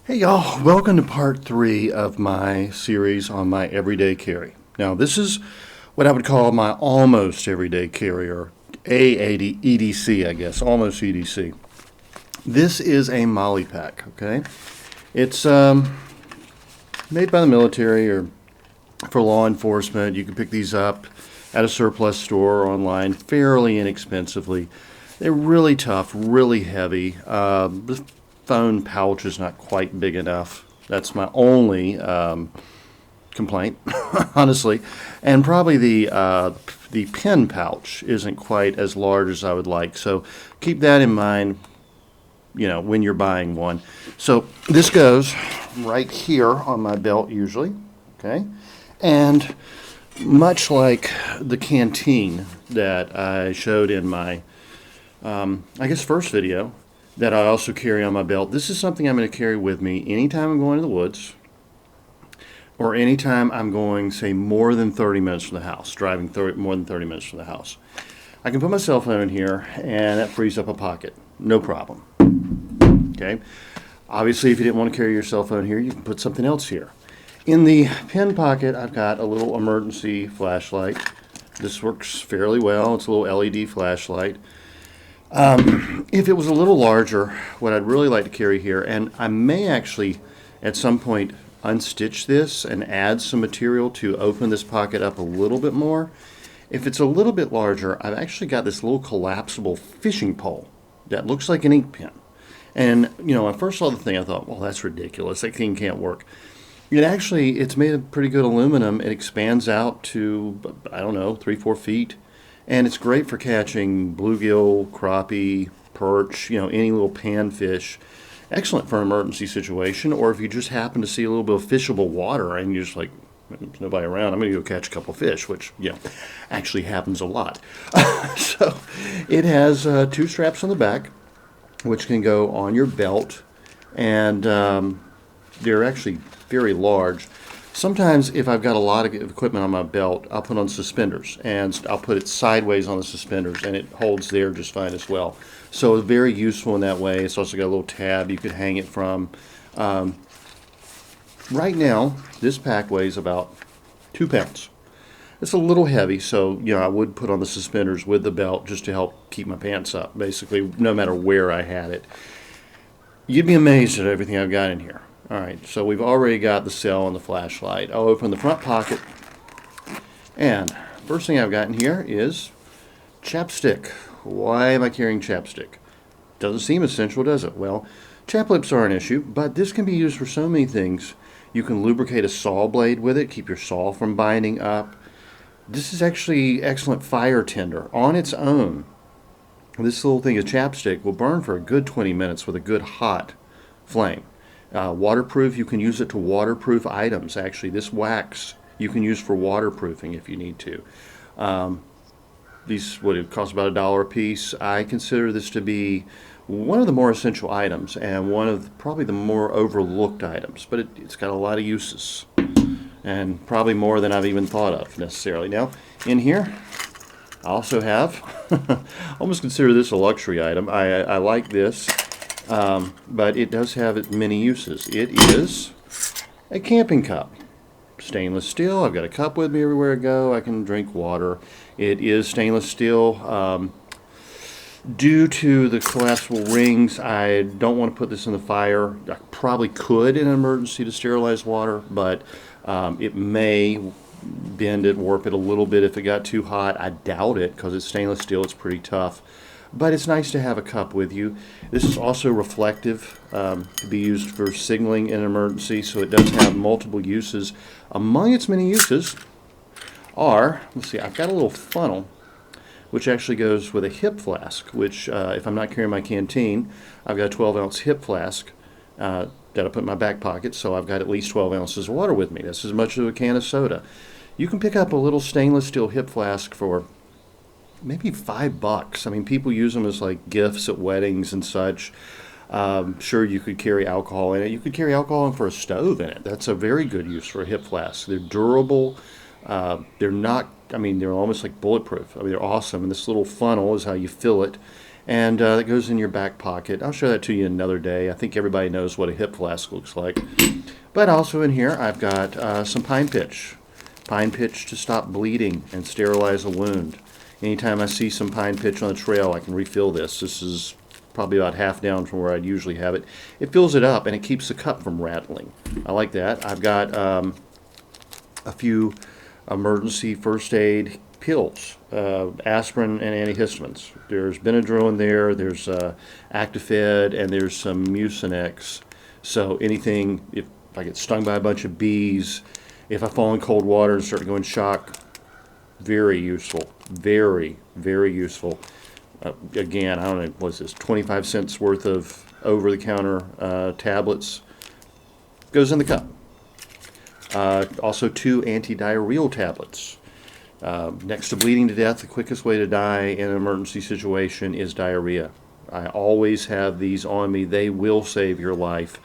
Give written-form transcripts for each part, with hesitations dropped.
Hey y'all, welcome to part 3 of my series on my everyday carry. Now this is what I would call my almost everyday carry, or EDC, I guess, almost EDC. This is a Molly pack, okay? It's made by the military or for law enforcement. You can pick these up at a surplus store or online fairly inexpensively. They're really tough, really heavy. The phone pouch is not quite big enough. That's my only complaint, honestly. And probably the pen pouch isn't quite as large as I would like. So keep that in mind, when you're buying one. So this goes right here on my belt usually, okay? And much like the canteen that I showed in my, first video, that I also carry on my belt. This is something I'm going to carry with me anytime I'm going to the woods or anytime I'm going, say, more than 30 minutes from the house, driving more than 30 minutes from the house. I can put my cell phone in here, and that frees up a pocket. No problem. Okay? Obviously, if you didn't want to carry your cell phone here, you can put something else here. In the pen pocket, I've got a little emergency flashlight. This works fairly well. It's a little LED flashlight. If it was a little larger, what I'd really like to carry here, and I may actually at some point unstitch this and add some material to open this pocket up a little bit more. If it's a little bit larger, I've actually got this little collapsible fishing pole that looks like an ink pen. And, when I first saw the thing, I thought, well, that's ridiculous. That thing can't work. It's made of pretty good aluminum. It expands out to, 3-4 feet. And it's great for catching bluegill, crappie, perch, any little panfish. Excellent for an emergency situation, or if you just happen to see a little bit of fishable water and you're just like, there's nobody around, I'm going to go catch a couple fish, which, actually happens a lot. So it has 2 straps on the back, which can go on your belt, and they're actually very large. Sometimes if I've got a lot of equipment on my belt, I'll put on suspenders, and I'll put it sideways on the suspenders, and it holds there just fine as well. So it's very useful in that way. It's also got a little tab you could hang it from. Right now, this pack weighs about 2 pounds. It's a little heavy, so I would put on the suspenders with the belt just to help keep my pants up, basically, no matter where I had it. You'd be amazed at everything I've got in here. All right, so we've already got the cell and the flashlight. I'll open the front pocket, and first thing I've got in here is chapstick. Why am I carrying chapstick? Doesn't seem essential, does it? Well, chap lips are an issue, but this can be used for so many things. You can lubricate a saw blade with it, keep your saw from binding up. This is actually excellent fire tinder on its own. This little thing of chapstick will burn for a good 20 minutes with a good hot flame. Waterproof, you can use it to waterproof items. Actually, this wax you can use for waterproofing if you need to. These would cost about $1 a piece. I consider this to be one of the more essential items and one of probably the more overlooked items, but it's got a lot of uses, and probably more than I've even thought of necessarily. Now, in here, I also have, I almost consider this a luxury item. I like this. But it does have many uses. It is a camping cup. Stainless steel. I've got a cup with me everywhere I go. I can drink water. It is stainless steel. Due to the collapsible rings, I don't want to put this in the fire. I probably could in an emergency to sterilize water, but it may bend it, warp it a little bit if it got too hot. I doubt it because it's stainless steel. It's pretty tough. But it's nice to have a cup with you. This is also reflective, to be used for signaling in an emergency, so it does have multiple uses. Among its many uses are, I've got a little funnel, which actually goes with a hip flask, which if I'm not carrying my canteen, I've got a 12-ounce hip flask that I put in my back pocket, so I've got at least 12 ounces of water with me. That's as much as a can of soda. You can pick up a little stainless steel hip flask for maybe $5. I mean, people use them as like gifts at weddings and such. Sure, you could carry alcohol in it. You could carry alcohol in for a stove in it. That's a very good use for a hip flask. They're durable. They're not, they're almost like bulletproof. They're awesome. And this little funnel is how you fill it. And that goes in your back pocket. I'll show that to you another day. I think everybody knows what a hip flask looks like. But also in here, I've got some pine pitch. Pine pitch to stop bleeding and sterilize a wound. Anytime I see some pine pitch on the trail, I can refill this. This is probably about half down from where I'd usually have it. It fills it up and it keeps the cup from rattling. I like that. I've got a few emergency first aid pills, aspirin and antihistamines. There's Benadryl in there, there's Actifed, and there's some Mucinex. So anything, if I get stung by a bunch of bees, if I fall in cold water and start to go in shock, very useful. Very, very useful. Again, I don't know, what's this, 25 cents worth of over-the-counter tablets. Goes in the cup. Also 2 anti-diarrheal tablets. Next to bleeding to death, the quickest way to die in an emergency situation is diarrhea. I always have these on me. They will save your life.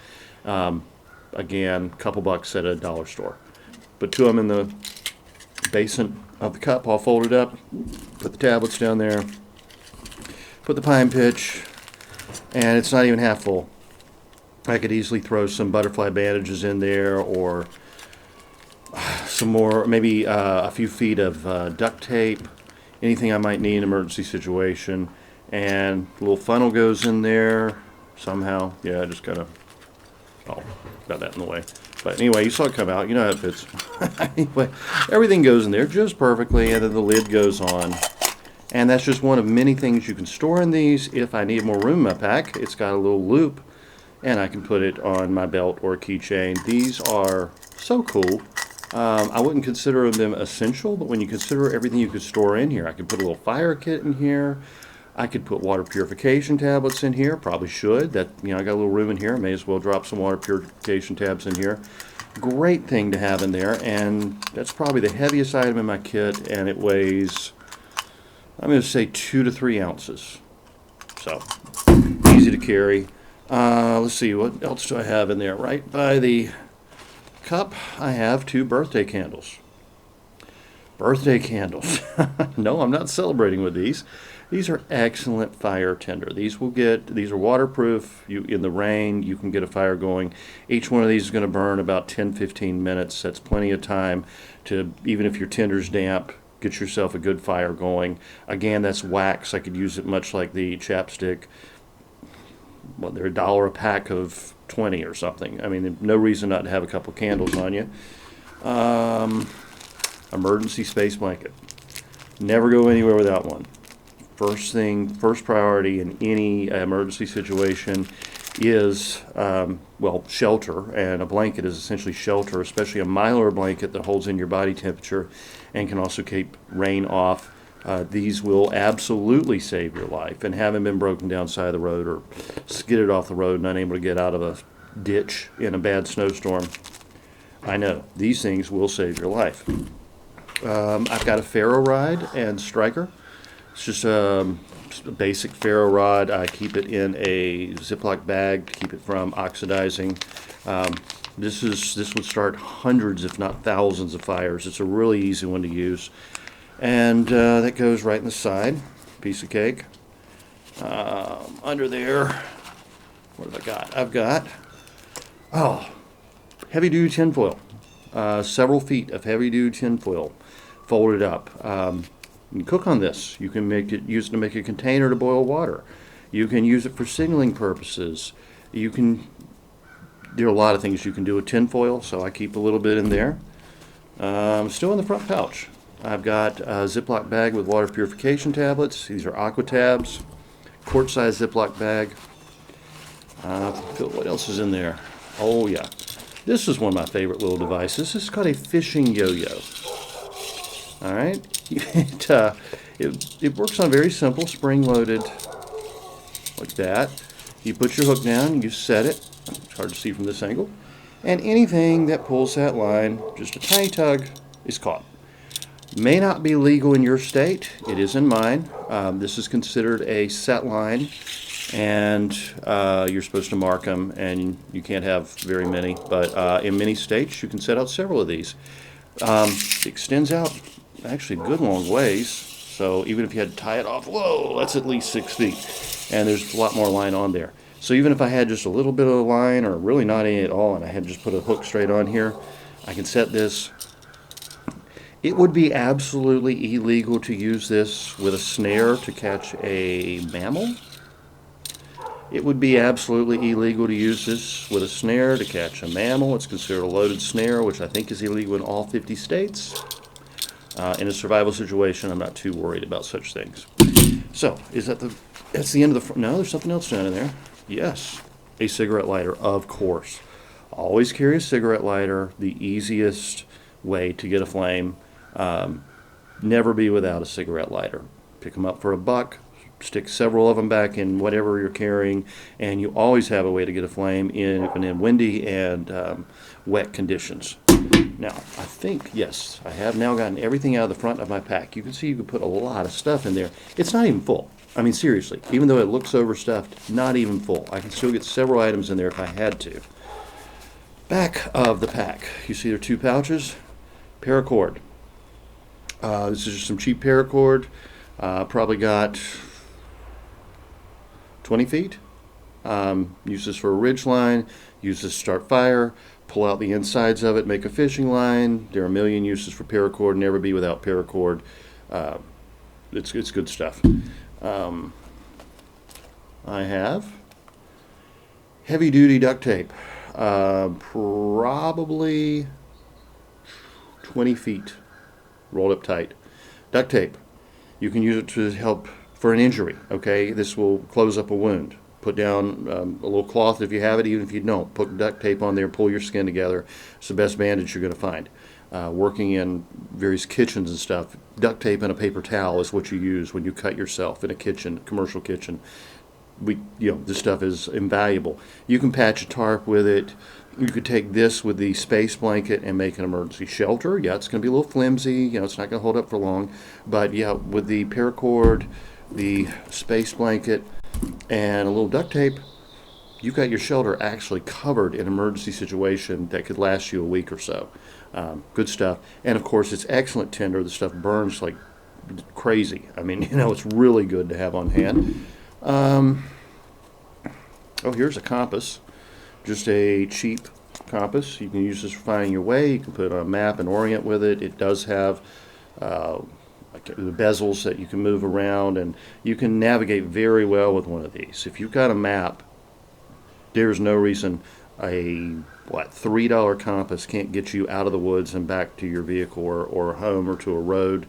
Again, a couple bucks at a dollar store. Put 2 of them in the basin of the cup, all folded up. Put the tablets down there. Put the pine pitch, and it's not even half full. I could easily throw some butterfly bandages in there, or some more, maybe a few feet of duct tape, anything I might need in an emergency situation. And a little funnel goes in there somehow. Yeah, I just kind of, oh, got that in the way. But anyway, you saw it come out. You know how it fits. Anyway, everything goes in there just perfectly, and then the lid goes on. And that's just one of many things you can store in these. If I need more room in my pack, it's got a little loop, and I can put it on my belt or keychain. These are so cool. I wouldn't consider them essential, but when you consider everything you could store in here, I could put a little fire kit in here. I could put water purification tablets in here. Probably should. That, you know, I got a little room in here. May as well drop some water purification tabs in here. Great thing to have in there, and that's probably the heaviest item in my kit, and it weighs, I'm going to say 2 to 3 ounces. So, easy to carry. Let's see, what else do I have in there? Right by the cup, I have 2 birthday candles. Birthday candles. No, I'm not celebrating with these. These are excellent fire tender. These are waterproof. In the rain, you can get a fire going. Each one of these is going to burn about 10-15 minutes. That's plenty of time to, even if your tender's damp, get yourself a good fire going. Again, that's wax. I could use it much like the chapstick. Well, they're $1 a pack of 20 or something. I mean, no reason not to have a couple candles on you. Emergency space blanket. Never go anywhere without one. First priority in any emergency situation is, well, shelter, and a blanket is essentially shelter, especially a Mylar blanket that holds in your body temperature and can also keep rain off. These will absolutely save your life, and having been broken down side of the road or skidded off the road and unable to get out of a ditch in a bad snowstorm, I know these things will save your life. I've got a ferro rod and striker. It's just a basic ferro rod. I keep it in a Ziploc bag to keep it from oxidizing. This would start hundreds, if not thousands, of fires. It's a really easy one to use. And that goes right in the side. Piece of cake. Under there, what have I got? I've got, heavy-duty tinfoil. Several feet of heavy-duty tinfoil folded up. You can cook on this. You can use it to make a container to boil water. You can use it for signaling purposes. There are a lot of things you can do with tinfoil, so I keep a little bit in there. Still in the front pouch, I've got a Ziploc bag with water purification tablets. These are Aqua Tabs, quart-size Ziploc bag. What else is in there? Oh yeah, this is one of my favorite little devices. This is called a fishing yo-yo. All right, it works on very simple, spring-loaded, like that. You put your hook down, you set it. It's hard to see from this angle. And anything that pulls that line, just a tiny tug, is caught. May not be legal in your state. It is in mine. This is considered a set line, and you're supposed to mark them, and you can't have very many. But in many states, you can set out several of these. It extends out actually a good long ways. So even if you had to tie it off, whoa, that's at least 6 feet. And there's a lot more line on there. So even if I had just a little bit of line, or really not any at all, and I had just put a hook straight on here, I can set this. It would be absolutely illegal to use this with a snare to catch a mammal. It would be absolutely illegal to use this with a snare to catch a mammal. It's considered a loaded snare, which I think is illegal in all 50 states. In a survival situation, I'm not too worried about such things. So, that's the end of the, no, there's something else down in there. Yes, a cigarette lighter, of course. Always carry a cigarette lighter, the easiest way to get a flame. Never be without a cigarette lighter. Pick them up for $1, stick several of them back in whatever you're carrying, and you always have a way to get a flame even in windy and wet conditions. Now, I think, yes, I have now gotten everything out of the front of my pack. You can see you can put a lot of stuff in there. It's not even full. I mean, seriously, even though it looks overstuffed, not even full. I can still get several items in there if I had to. Back of the pack, you see there are 2 pouches. Paracord. This is just some cheap paracord. Probably got 20 feet. Use this for a ridge line. Use this to start fire. Pull out the insides of it, make a fishing line. There are a million uses for paracord. Never be without paracord. It's good stuff. I have heavy-duty duct tape. Probably 20 feet. Rolled up tight. Duct tape. You can use it to help for an injury. Okay, this will close up a wound. Put down a little cloth if you have it, even if you don't. Put duct tape on there, pull your skin together. It's the best bandage you're going to find. Working in various kitchens and stuff, duct tape and a paper towel is what you use when you cut yourself in a kitchen, commercial kitchen. This stuff is invaluable. You can patch a tarp with it. You could take this with the space blanket and make an emergency shelter. Yeah, it's going to be a little flimsy. It's not going to hold up for long. But yeah, with the paracord, the space blanket, and a little duct tape, you've got your shelter actually covered in an emergency situation that could last you a week or so. Good stuff. And of course, it's excellent tinder. The stuff burns like crazy. I mean, it's really good to have on hand. Here's a compass. Just a cheap compass. You can use this for finding your way. You can put on a map and orient with it. It does have the bezels that you can move around, and you can navigate very well with one of these. If you've got a map, there's no reason a $3 compass can't get you out of the woods and back to your vehicle or home or to a road.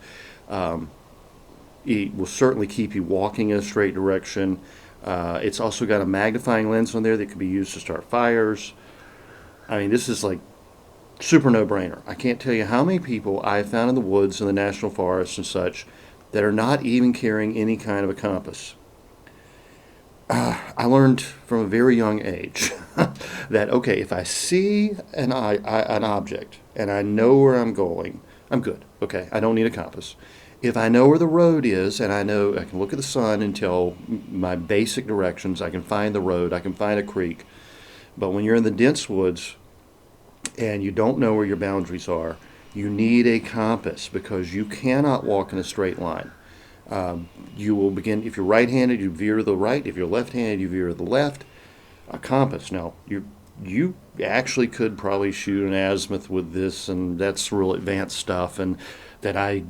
It will certainly keep you walking in a straight direction. It's also got a magnifying lens on there that can be used to start fires. I mean, this is like super no-brainer. I can't tell you how many people I've found in the woods in the national forests and such that are not even carrying any kind of a compass. I learned from a very young age that, okay, if I see an object and I know where I'm going, I'm good. Okay, I don't need a compass. If I know where the road is and I know I can look at the sun and tell my basic directions, I can find the road, I can find a creek. But when you're in the dense woods and you don't know where your boundaries are, you need a compass because you cannot walk in a straight line. You will begin, if you're right-handed, you veer to the right. If you're left-handed, you veer to the left. A compass. Now, you actually could probably shoot an azimuth with this, and that's real advanced stuff, and that I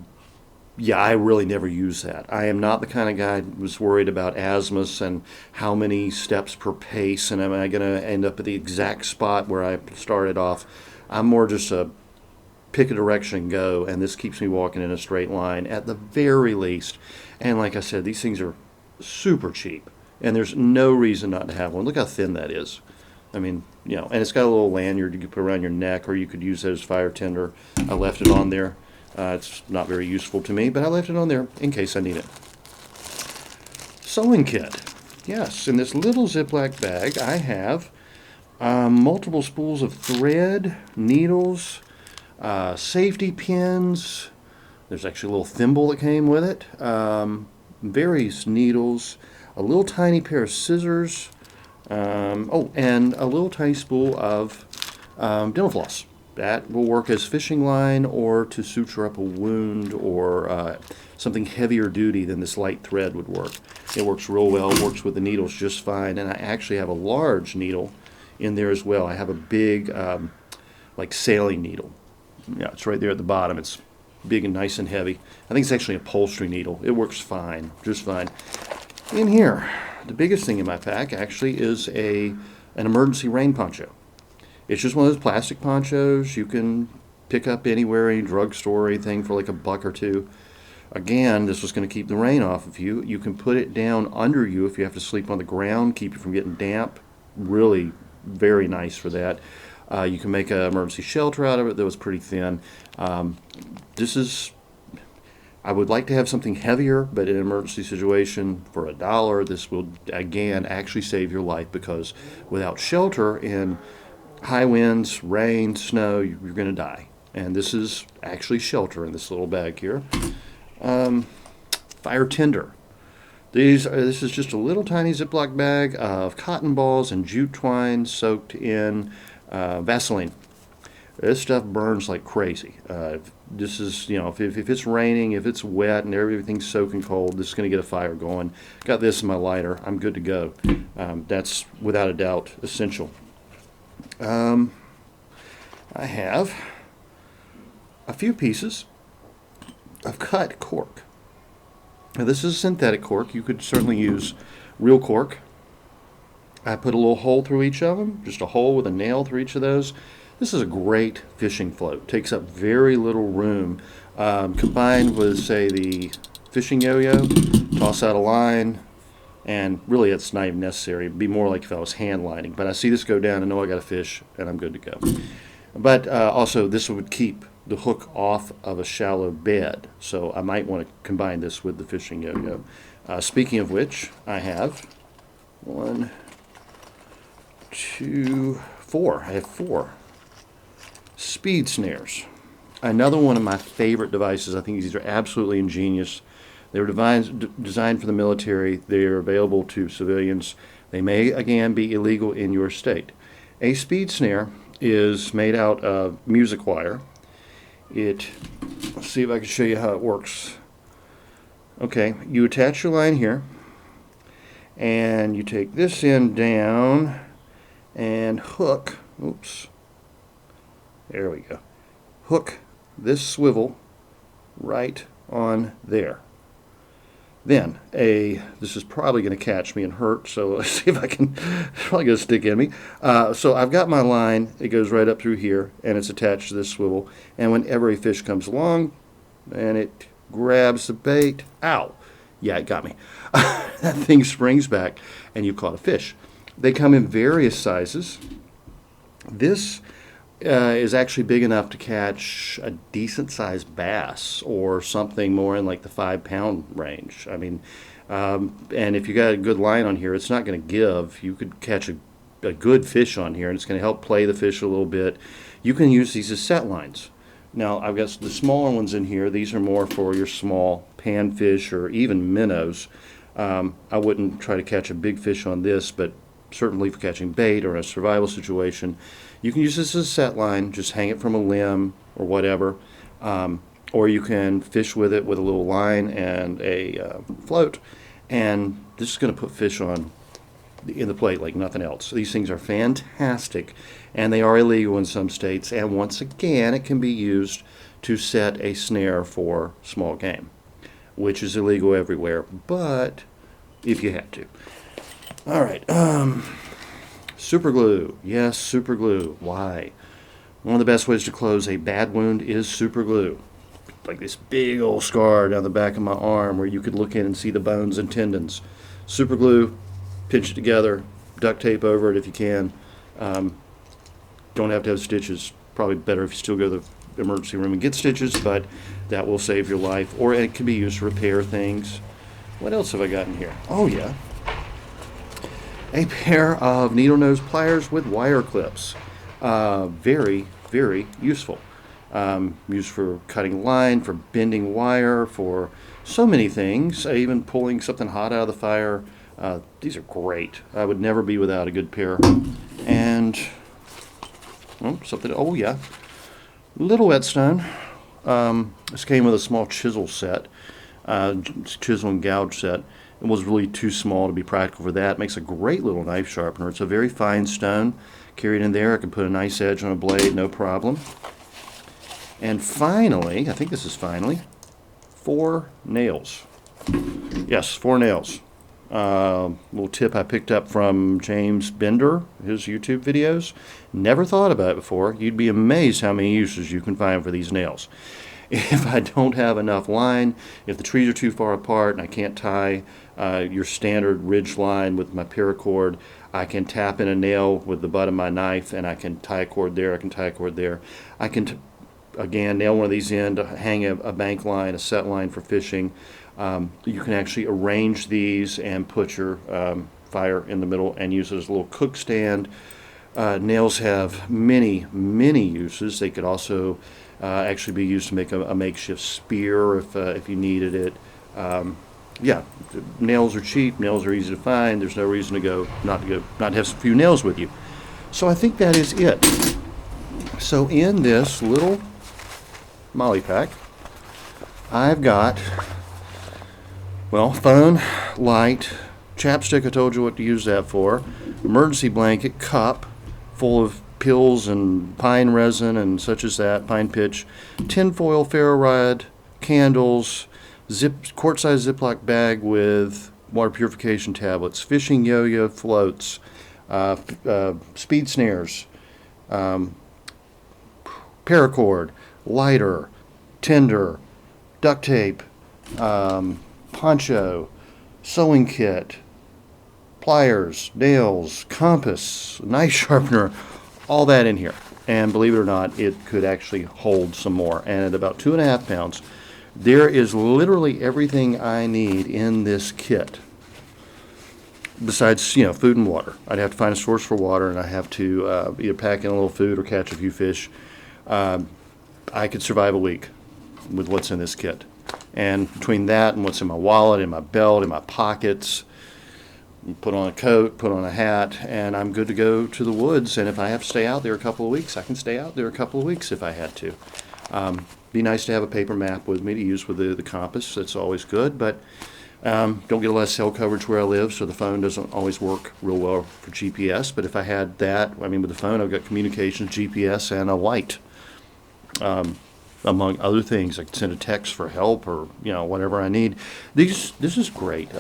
really never use that. I am not the kind of guy who was worried about azimuths and how many steps per pace, and am I going to end up at the exact spot where I started off. I'm more just a pick a direction and go, and this keeps me walking in a straight line at the very least. And like I said, these things are super cheap, and there's no reason not to have one. Look how thin that is. I mean, and it's got a little lanyard you can put around your neck, or you could use it as fire tinder. I left it on there. It's not very useful to me, but I left it on there in case I need it. Sewing kit. Yes, in this little Ziploc bag, I have multiple spools of thread, needles, safety pins. There's actually a little thimble that came with it. Various needles, a little tiny pair of scissors, and a little tiny spool of dental floss. That will work as fishing line or to suture up a wound or something heavier duty than this light thread would work. It works real well, works with the needles just fine, and I actually have a large needle in there as well. I have a big, like sailing needle. Yeah, it's right there at the bottom. It's big and nice and heavy. I think it's actually a upholstery needle. It works fine, just fine. In here, the biggest thing in my pack actually is an emergency rain poncho. It's just one of those plastic ponchos you can pick up anywhere, any drugstore or anything for like $1 or $2. Again, this was going to keep the rain off of you. You can put it down under you if you have to sleep on the ground, keep you from getting damp. Really very nice for that. You can make an emergency shelter out of it that was pretty thin. I would like to have something heavier, but in an emergency situation for $1, this will again actually save your life, because without shelter in high winds, rain, snow, you're going to die. And this is actually shelter in this little bag here. Fire tinder. This is just a little tiny Ziploc bag of cotton balls and jute twine soaked in Vaseline. This stuff burns like crazy. This is, if it's raining, if it's wet and everything's soaking cold, this is going to get a fire going. Got this in my lighter. I'm good to go. That's without a doubt essential. I have a few pieces of cut cork. Now, this is synthetic cork. You could certainly use real cork. I put a little hole through each of them, just a hole with a nail through each of those. This is a great fishing float. Takes up very little room. Combined with, say, the fishing yo-yo, toss out a line, and really it's not even necessary. It'd be more like if I was hand lining. But I see this go down, I know I got a fish, and I'm good to go. But also, this would keep the hook off of a shallow bed. So I might want to combine this with the fishing yo-yo. Speaking of which, I have 1, 2, 4. I have 4 speed snares. Another one of my favorite devices. I think these are absolutely ingenious. They were designed for the military. They are available to civilians. They may, again, be illegal in your state. A speed snare is made out of music wire. Let's see if I can show you how it works. Okay, you attach your line here, and you take this end down and hook, oops, there we go, hook this swivel right on there. Then, this is probably going to catch me and hurt, so let's see if I can, it's probably going to stick in me. So I've got my line, it goes right up through here, and it's attached to this swivel, and whenever a fish comes along, and it grabs the bait, ow, yeah, it got me. That thing springs back, and you caught a fish. They come in various sizes. This is actually big enough to catch a decent-sized bass or something more in like the 5-pound range. I mean, and if you got a good line on here, it's not going to give. You could catch a good fish on here, and it's going to help play the fish a little bit. You can use these as set lines. Now, I've got the smaller ones in here. These are more for your small panfish or even minnows. I wouldn't try to catch a big fish on this, but certainly for catching bait or a survival situation, you can use this as a set line, just hang it from a limb or whatever, or you can fish with it with a little line and a float, and this is going to put fish on in the plate like nothing else. These things are fantastic, and they are illegal in some states, and once again, it can be used to set a snare for small game, which is illegal everywhere, but if you had to. All right, super glue. Yes, super glue. Why? One of the best ways to close a bad wound is super glue. Like this big old scar down the back of my arm where you could look in and see the bones and tendons. Super glue, pinch it together, duct tape over it if you can. Don't have to have stitches. Probably better if you still go to the emergency room and get stitches, but that will save your life. Or it can be used to repair things. What else have I got in here? Oh, yeah. A pair of needle nose pliers with wire clips. Very, very useful. Used for cutting line, for bending wire, for so many things, even pulling something hot out of the fire. These are great. I would never be without a good pair. And, oh yeah, Little whetstone. This came with a small chisel set, chisel and gouge set. It was really too small to be practical for that. It makes a great little knife sharpener. It's a very fine stone. Carry it in there. I can put a nice edge on a blade, no problem. And finally, I think this is finally, 4 nails. Yes, 4 nails. Little tip I picked up from James Bender, his YouTube videos. Never thought about it before. You'd be amazed how many uses you can find for these nails. If I don't have enough line, if the trees are too far apart and I can't tie your standard ridge line with my paracord, I can tap in a nail with the butt of my knife and I can tie a cord there, I can tie a cord there. I can, again, nail one of these in to hang a bank line, a set line for fishing. You can actually arrange these and put your fire in the middle and use it as a little cook stand. Nails have many, many uses. They could also actually be used to make a makeshift spear if you needed it. Yeah, nails are cheap. Nails are easy to find. There's no reason to not have a few nails with you. So I think that is it. So in this little molly pack, I've got, well, phone, light, chapstick, I told you what to use that for, emergency blanket, cup full of pills and pine resin and such as that, pine pitch, tinfoil, ferro rod, candles, quart-sized Ziploc bag with water purification tablets, fishing yo-yo floats, speed snares, paracord, lighter, tinder, duct tape, poncho, sewing kit, pliers, nails, compass, knife sharpener, all that in here. And believe it or not, it could actually hold some more. And at about 2.5 pounds, there is literally everything I need in this kit. Besides, food and water. I'd have to find a source for water, and I have to either pack in a little food or catch a few fish. I could survive a week with what's in this kit. And between that and what's in my wallet, in my belt, in my pockets, put on a coat, put on a hat, and I'm good to go to the woods. And if I have to stay out there a couple of weeks, I can stay out there a couple of weeks if I had to. Be nice to have a paper map with me to use with the compass. That's always good, but don't get a lot of cell coverage where I live, so the phone doesn't always work real well for GPS. But if I had that, with the phone, I've got communications, GPS, and a light. Among other things, I can send a text for help or whatever I need. This is great.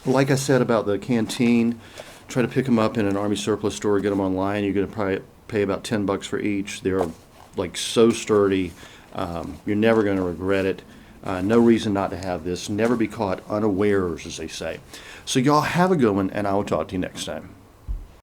Like I said about the canteen, try to pick them up in an Army surplus store, get them online. You're going to probably pay about $10 for each. They're so sturdy. You're never going to regret it. No reason not to have this. Never be caught unawares, as they say. So y'all have a good one, and I will talk to you next time.